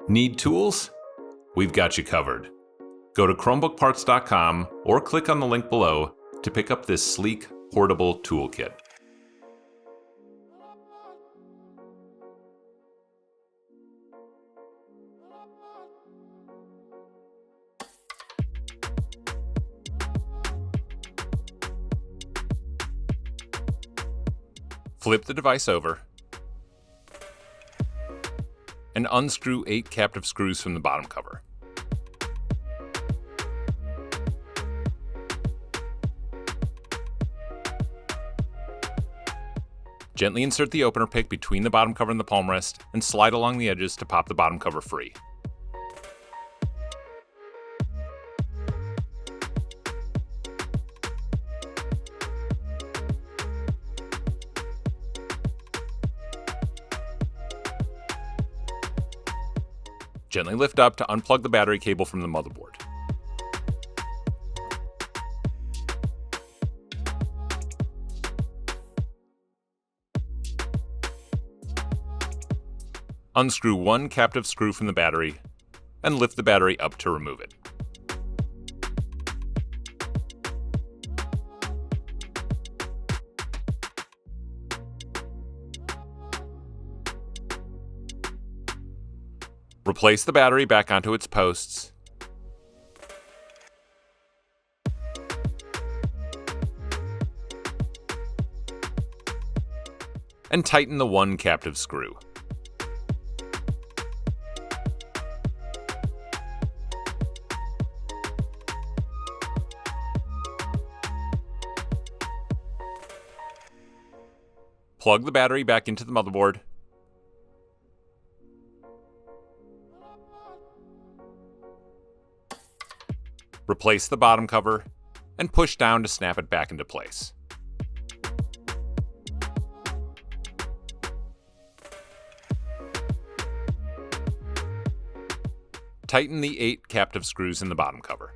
Need tools? We've got you covered. Go to ChromebookParts.com or click on the link below to pick up this sleek, portable toolkit. Flip the device over and unscrew 8 captive screws from the bottom cover. Gently insert the opener pick between the bottom cover and the palm rest and slide along the edges to pop the bottom cover free. Gently lift up to unplug the battery cable from the motherboard. Unscrew 1 captive screw from the battery and lift the battery up to remove it. Replace the battery back onto its posts. And tighten the 1 captive screw. Plug the battery back into the motherboard. Replace the bottom cover and push down to snap it back into place. Tighten the 8 captive screws in the bottom cover.